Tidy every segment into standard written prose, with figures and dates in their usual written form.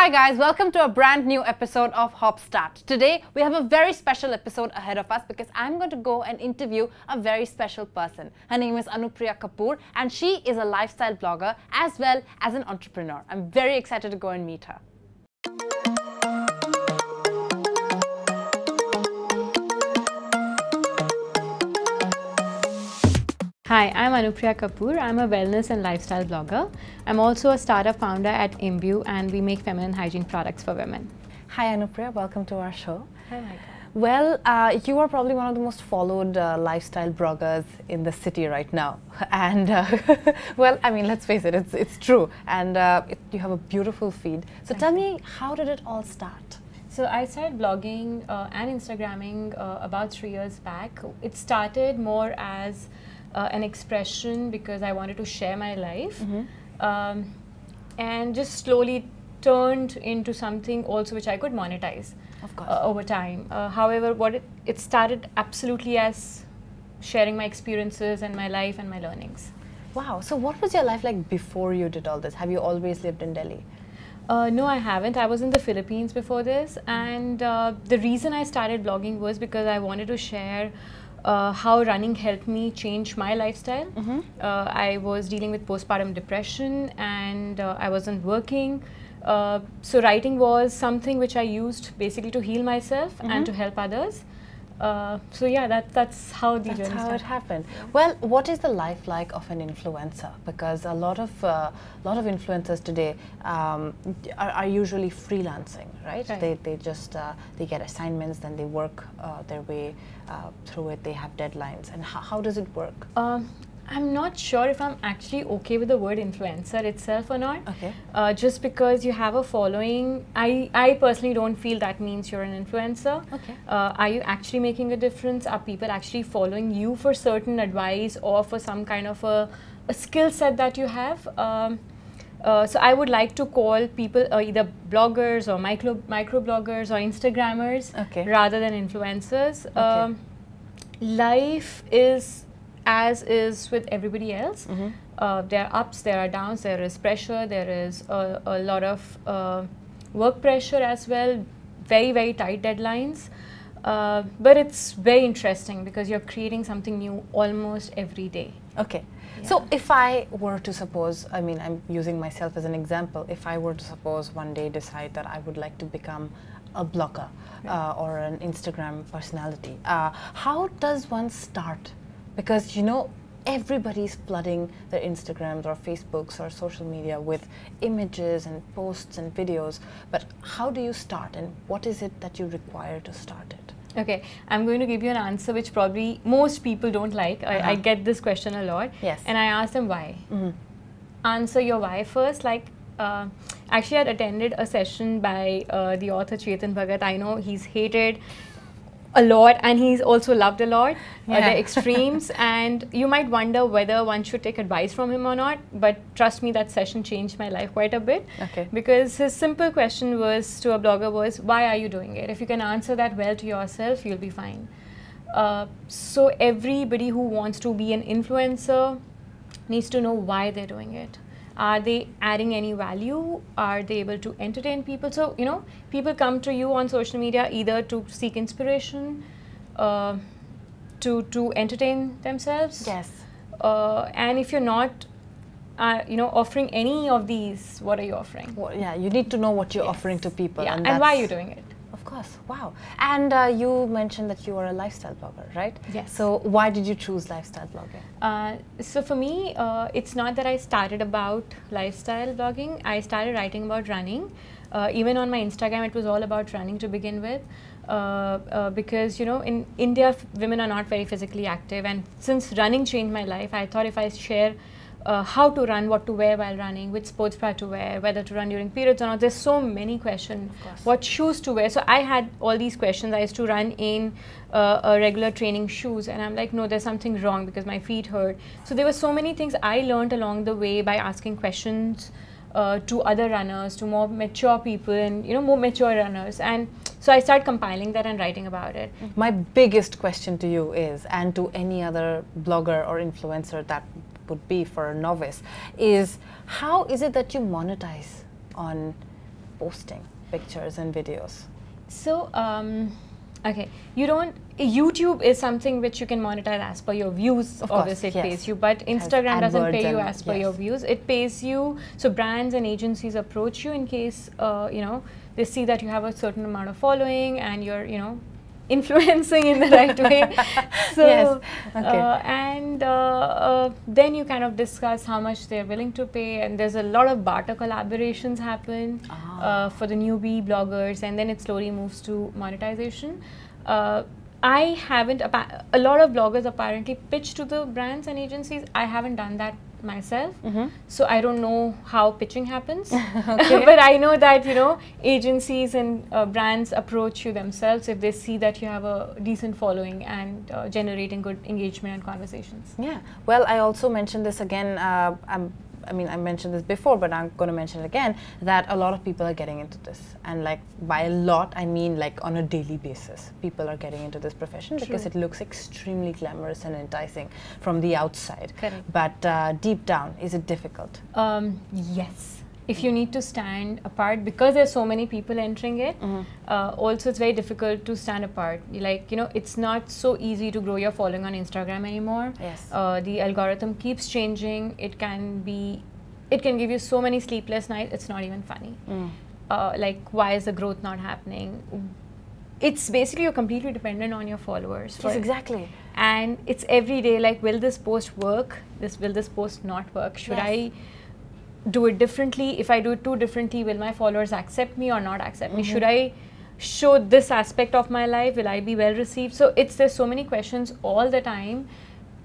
Hi guys, welcome to a brand new episode of Hopstart. Today we have a very special episode ahead of us because I'm going to go and interview a very special person. Her name is Anupriya Kapoor and she is a lifestyle blogger as well as an entrepreneur. I'm very excited to go and meet her. Hi, I'm Anupriya Kapoor. I'm a wellness and lifestyle blogger. I'm also a startup founder at Imbue and we make feminine hygiene products for women. Hi Anupriya, welcome to our show. Hi, Micah. Well, you are probably one of the most followed lifestyle bloggers in the city right now. And well, I mean, let's face it, it's true. And you have a beautiful feed. So tell me, how did it all start? So I started blogging and Instagramming about 3 years back. It started more as an expression because I wanted to share my life, and just slowly turned into something also which I could monetize over time. However, it started absolutely as sharing my experiences and my life and my learnings. Wow, so what was your life like before you did all this? Have you always lived in Delhi? No, I haven't. I was in the Philippines before this, and the reason I started blogging was because I wanted to share how running helped me change my lifestyle. I was dealing with postpartum depression and I wasn't working. So writing was something which I used basically to heal myself and to help others. So yeah, that's how the journey started. That's how it happened. Well, what is the life like of an influencer? Because a lot of influencers today are usually freelancing, right? They just they get assignments, then they work their way through it. They have deadlines, and how does it work? I'm not sure if I'm actually okay with the word influencer itself or not. Okay. Just because you have a following, I personally don't feel that means you're an influencer. Okay. Are you actually making a difference? Are people actually following you for certain advice or for some kind of a skill set that you have? So I would like to call people either bloggers or micro bloggers or Instagrammers rather than influencers. Life is as is with everybody else. There are ups, there are downs, there is pressure, there is a lot of work pressure as well, very, very tight deadlines. But it's very interesting because you're creating something new almost every day. Okay. Yeah. So if I were to suppose, I mean, I'm using myself as an example, if I were to suppose one day decide that I would like to become a blogger or an Instagram personality, how does one start? Because, you know, everybody's flooding their Instagrams or Facebooks or social media with images and posts and videos. But how do you start, and what is it that you require to start it? Okay, I'm going to give you an answer which probably most people don't like. I get this question a lot. Yes. And I ask them why. Answer your why first. Like, actually, I attended a session by the author Chetan Bhagat. I know he's hated a lot and he's also loved a lot. The extremes, and you might wonder whether one should take advice from him or not, but trust me, that session changed my life quite a bit. Because his simple question was to a blogger was, why are you doing it? If you can answer that well to yourself, you'll be fine. So everybody who wants to be an influencer needs to know why they're doing it. Are they adding any value? Are they able to entertain people? So, you know, people come to you on social media either to seek inspiration, to entertain themselves. Yes. And if you're not, you know, offering any of these, what are you offering? Well, yeah, you need to know what you're offering to people. Yeah, and why are you doing it? Of course. Wow. And you mentioned that you are a lifestyle blogger, right? Yes. So why did you choose lifestyle blogging? So for me, it's not that I started about lifestyle blogging. I started writing about running. Even on my Instagram, it was all about running to begin with. Because, you know, in India, women are not very physically active. And since running changed my life, I thought if I share how to run, what to wear while running, which sports bra to wear, whether to run during periods or not. There's so many questions. What shoes to wear. So I had all these questions. I used to run in a regular training shoes, and I'm like, no, there's something wrong because my feet hurt. So there were so many things I learned along the way by asking questions to other runners, to more mature people, and, you know, more mature runners. And so I started compiling that and writing about it. My biggest question to you is, and to any other blogger or influencer that would be for a novice, is how is it that you monetize on posting pictures and videos? So, okay, YouTube is something which you can monetize as per your views. Of course, obviously it yes. pays you, but Instagram doesn't AdWords pay you and as per yes. your views. It pays you, so brands and agencies approach you in case, they see that you have a certain amount of following and you're, influencing in the right way. So, Yes, okay. then you kind of discuss how much they're willing to pay, and there's a lot of barter collaborations happen for the newbie bloggers, and then it slowly moves to monetization. I haven't, a lot of bloggers apparently pitch to the brands and agencies. I haven't done that myself, so I don't know how pitching happens. But I know that agencies and brands approach you themselves if they see that you have a decent following and generating good engagement and conversations. Yeah, well, I also mentioned this again, I mean, I mentioned this before, but I'm going to mention it again, that a lot of people are getting into this. And like, by a lot, I mean like on a daily basis, people are getting into this profession because it looks extremely glamorous and enticing from the outside. Correct. But deep down, is it difficult? Yes. If you need to stand apart, because there's so many people entering it, also it's very difficult to stand apart. Like, it's not so easy to grow your following on Instagram anymore. Yes. The algorithm keeps changing. It can give you so many sleepless nights, it's not even funny. Like, why is the growth not happening? It's basically you're completely dependent on your followers. Yes, exactly. And it's every day, like, will this post work? Will this post not work? Should I do it differently? If I do it too differently, will my followers accept me or not accept me? Should I show this aspect of my life? Will I be well received? So there's so many questions all the time.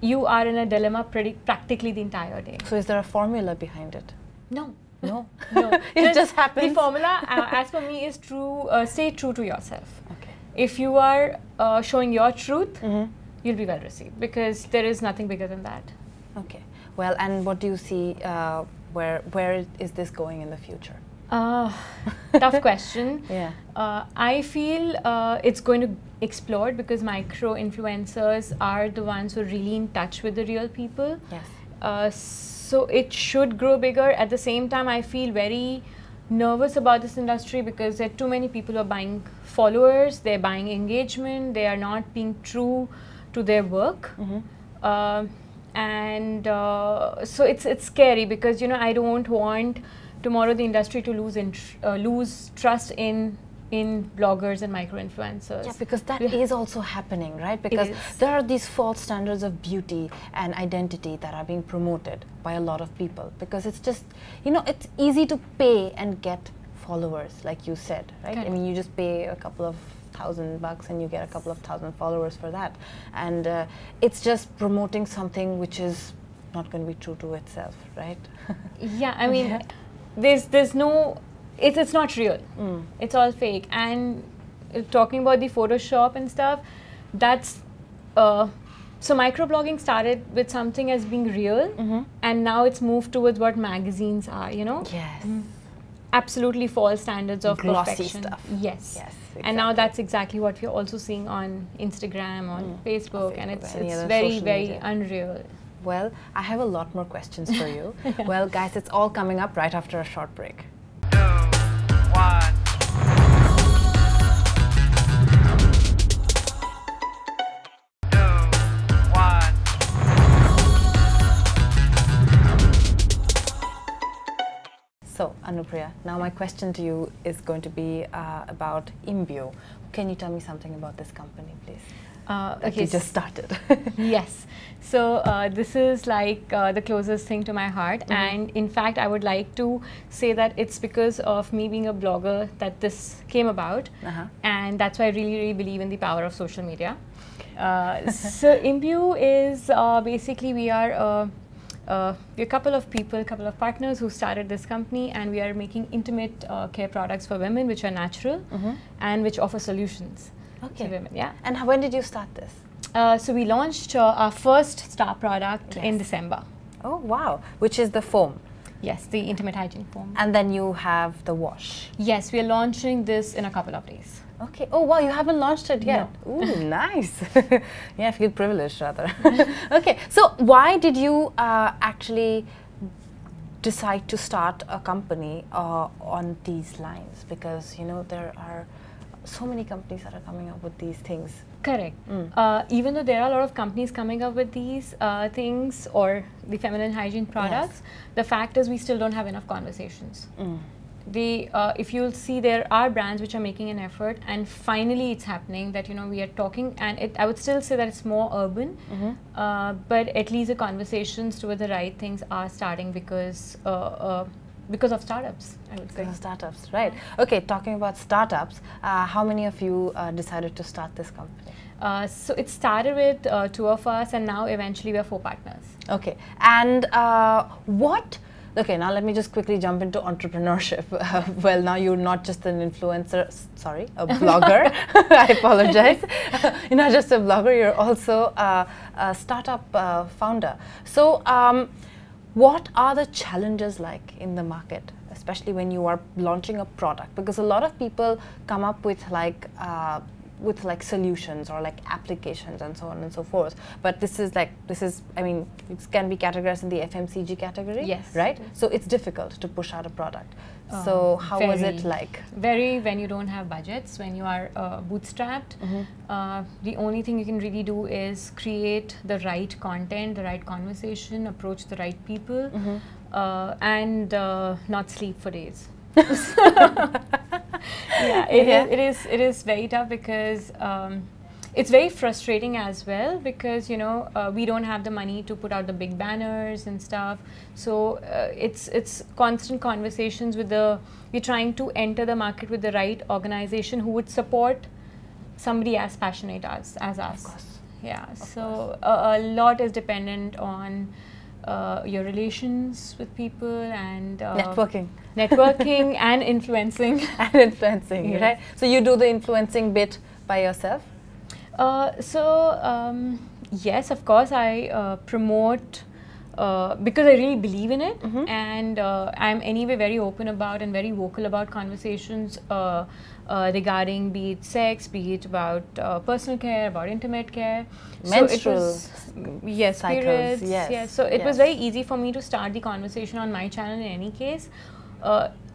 You are in a dilemma practically the entire day. So is there a formula behind it? No. No. No. It just happens. The formula, as for me, is true. Stay true to yourself. Okay. If you are showing your truth, you'll be well received, because there is nothing bigger than that. Okay. Well, and what do you see, where is this going in the future? Tough question. Yeah. I feel it's going to explode, because micro influencers are the ones who are really in touch with the real people. Yes. So it should grow bigger. At the same time, I feel very nervous about this industry, because there are too many people who are buying followers, they're buying engagement, they are not being true to their work. So it's scary, because I don't want tomorrow the industry to lose trust in bloggers and micro influencers. Yeah, because that is also happening, right? Because there are these false standards of beauty and identity that are being promoted by a lot of people, because it's just, it's easy to pay and get followers, like you said, right? Correct. I mean, you just pay a couple of $1,000 and you get a couple of thousand followers for that, and it's just promoting something which is not going to be true to itself, right? Yeah, I mean, there's no, it's not real. It's all fake. And talking about the Photoshop and stuff, that's so microblogging started with something as being real, and now it's moved towards what magazines are, Yes. Absolutely false standards of glossy perfection. stuff. Yes. Yes. And now exactly. that's exactly what we're also seeing on Instagram, on Facebook, and it's any other very, social very media. unreal. Well, I have a lot more questions for you. Well, guys, it's all coming up right after a short break. 2, 1. So, Anupriya, now my question to you is going to be about Imbue. Can you tell me something about this company, please? That you just started. Yes. So this is like the closest thing to my heart, and in fact I would like to say that it's because of me being a blogger that this came about, and that's why I really, really believe in the power of social media. So Imbue is basically, we're a couple of people, couple of partners who started this company, and we are making intimate care products for women which are natural and which offer solutions to women. Yeah. And when did you start this? So we launched our first star product in December. Oh, wow. Which is the foam. Yes, the intimate hygiene foam. And then you have the wash. Yes, we are launching this in a couple of days. Okay. Oh, wow, you haven't launched it yet. No. Ooh, nice. Yeah, I feel privileged rather. Okay, so why did you actually decide to start a company on these lines? Because there are so many companies that are coming up with these things. Correct. Even though there are a lot of companies coming up with these things or the feminine hygiene products, the fact is we still don't have enough conversations. If you'll see, there are brands which are making an effort, and finally it's happening that we are talking, and I would still say that it's more urban, but at least the conversations toward the right things are starting because of startups, I would say. Because of startups, right? Okay, talking about startups, how many of you decided to start this company? So it started with 2 of us, and now eventually we are 4 partners. Okay, and okay, now let me just quickly jump into entrepreneurship. Well, now you're not just an influencer, sorry, a blogger. I apologize. You're not just a blogger, you're also a startup founder. So, what are the challenges like in the market, especially when you are launching a product? Because a lot of people come up with solutions or like applications and so on and so forth. But this is, I mean, it can be categorized in the FMCG category, yes, right? So it's difficult to push out a product. So how was it like? Very, when you don't have budgets, when you are bootstrapped, the only thing you can really do is create the right content, the right conversation, approach the right people, and not sleep for days. It is very tough because it's very frustrating as well, because we don't have the money to put out the big banners and stuff. So it's constant conversations with we're trying to enter the market with the right organization who would support somebody as passionate as us. Of course. Yeah. So a lot is dependent on your relations with people and networking and influencing. Yes. Right? So you do the influencing bit by yourself? Yes, of course, I promote because I really believe in it, and I'm anyway very open about and very vocal about conversations regarding be it sex, be it about personal care, about intimate care. Menstrual yes, cycles, periods. yes. Yes. So it was very easy for me to start the conversation on my channel in any case.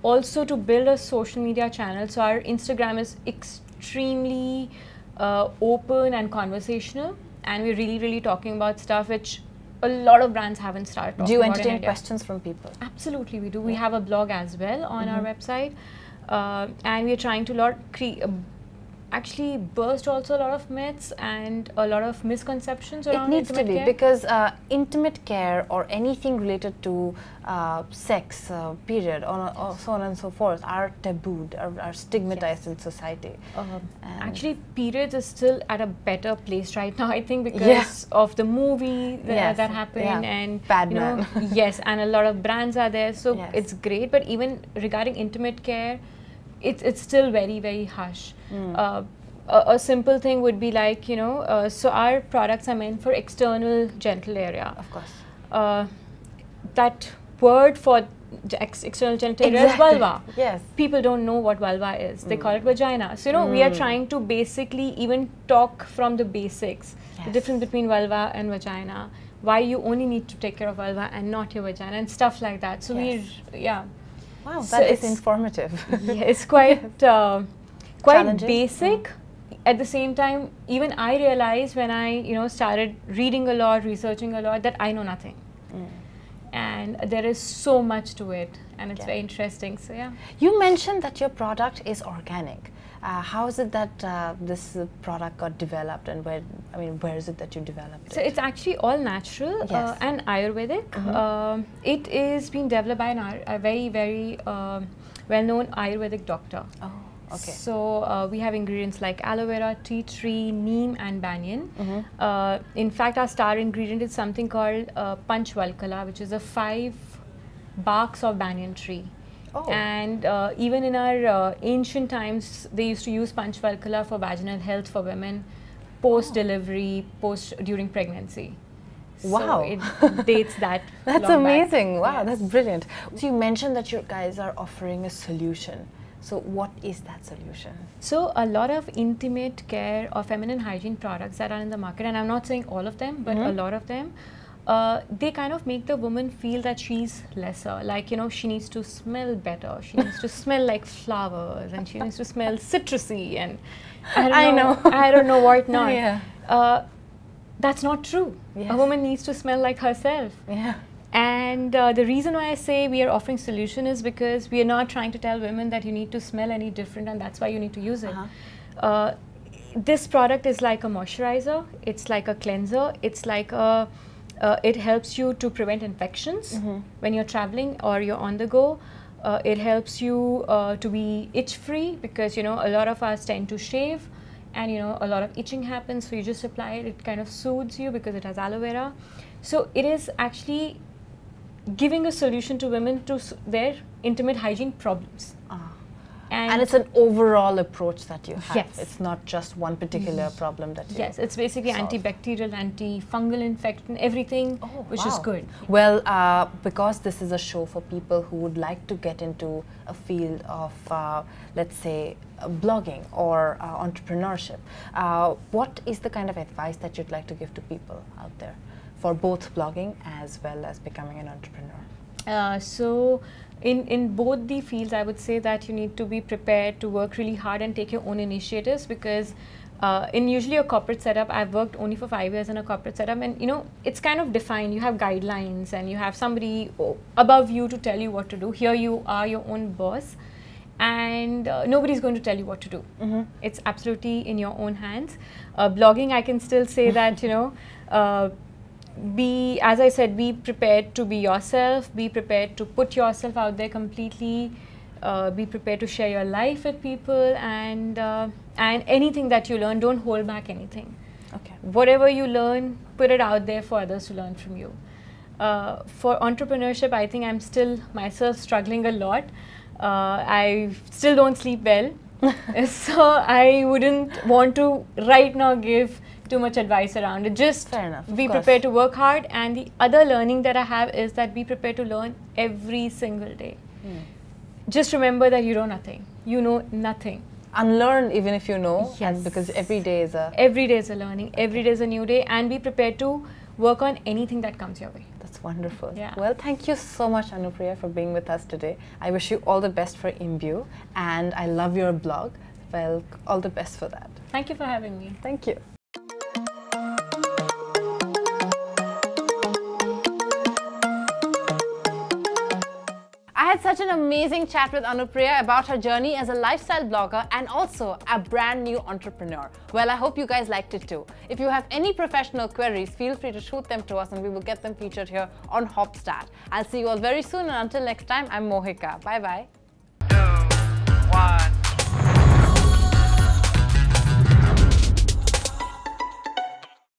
Also to build a social media channel. So our Instagram is extremely open and conversational, and we're really talking about stuff which a lot of brands haven't started talking about. Do you entertain questions from people? Absolutely, we do. We have a blog as well on our website, and we're trying to actually burst also a lot of myths and a lot of misconceptions around intimate care. It needs to be, because intimate care or anything related to sex, period, or so on and so forth are tabooed, are stigmatized in society. Actually, periods is still at a better place right now, I think, because of the movie that happened, and Batman. Yes, and a lot of brands are there, so it's great. But even regarding intimate care, it's still very hush. A simple thing would be like, so our products are meant for external genital area. Of course. That word for external genital area is vulva. Yes. People don't know what vulva is. They call it vagina. So, we are trying to basically even talk from the basics. The difference between vulva and vagina. Why you only need to take care of vulva and not your vagina and stuff like that. So, Wow, that is informative. Yeah, it's quite basic. At the same time, even I realized when I started reading a lot, researching a lot, that I know nothing. And there is so much to it, and it's very interesting. So you mentioned that your product is organic. How is it that this product got developed, and where is it that you developed it? So it's actually all natural and Ayurvedic. It is being developed by a very well-known Ayurvedic doctor. Oh, okay. So we have ingredients like aloe vera, tea tree, neem, and banyan. In fact, our star ingredient is something called Panchvalkala, which is the 5 barks of banyan tree. Oh. And even in our ancient times, they used to use Panchvalkala for vaginal health for women, post-delivery, during pregnancy. Wow. So it dates that. That's amazing. Back. Wow, that's brilliant. So you mentioned that you guys are offering a solution. So what is that solution? So a lot of intimate care or feminine hygiene products that are in the market, and I'm not saying all of them, but a lot of them, they kind of make the woman feel that she's lesser. Like, you know, she needs to smell better. She needs to smell like flowers, and she needs to smell citrusy, and I don't know what not. Yeah. That's not true. Yes. A woman needs to smell like herself. Yeah. And the reason why I say we are offering solution is because we are not trying to tell women that you need to smell any different and that's why you need to use it. This product is like a moisturizer, it's like a cleanser, it's like a, it helps you to prevent infections when you're traveling or you're on the go. It helps you to be itch free because, you know, a lot of us tend to shave and, you know, a lot of itching happens, so you just apply it, it kind of soothes you because it has aloe vera. So it is actually giving a solution to women to their intimate hygiene problems. And it's an overall approach that you have. Yes. It's not just one particular problem that you Yes, it's basically solve. antibacterial, antifungal infection, everything, which is good. Well, because this is a show for people who would like to get into a field of, let's say, blogging or entrepreneurship, what is the kind of advice that you'd like to give to people out there for both blogging as well as becoming an entrepreneur? So in both the fields, I would say that you need to be prepared to work really hard and take your own initiatives, because in usually a corporate setup, I've worked only for 5 years in a corporate setup, and you know, it's kind of defined. You have guidelines and you have somebody above you to tell you what to do. Here you are your own boss, and nobody's going to tell you what to do. It's absolutely in your own hands. Blogging, I can still say that, you know, as I said, be prepared to be yourself, be prepared to put yourself out there completely, be prepared to share your life with people, and anything that you learn, don't hold back anything. Okay. Whatever you learn, put it out there for others to learn from you. For entrepreneurship, I think I'm still myself struggling a lot. I still don't sleep well, so I wouldn't want to right now give too much advice around it. Just be prepared to work hard, and the other learning that I have is that be prepared to learn every single day. Just remember that you know nothing. You know nothing. Unlearn even if you know, Yes. and because every day is a... Every day is a learning, every day is a new day, and be prepared to work on anything that comes your way. That's wonderful. Yeah. Well, thank you so much, Anupriya, for being with us today. I wish you all the best for Imbue, and I love your blog. Well, all the best for that. Thank you for having me. Thank you. I had such an amazing chat with Anupriya about her journey as a lifestyle blogger and also a brand new entrepreneur. Well, I hope you guys liked it too. If you have any professional queries, feel free to shoot them to us and we will get them featured here on Hopstat. I'll see you all very soon, and until next time, I'm Mohika. Bye-bye.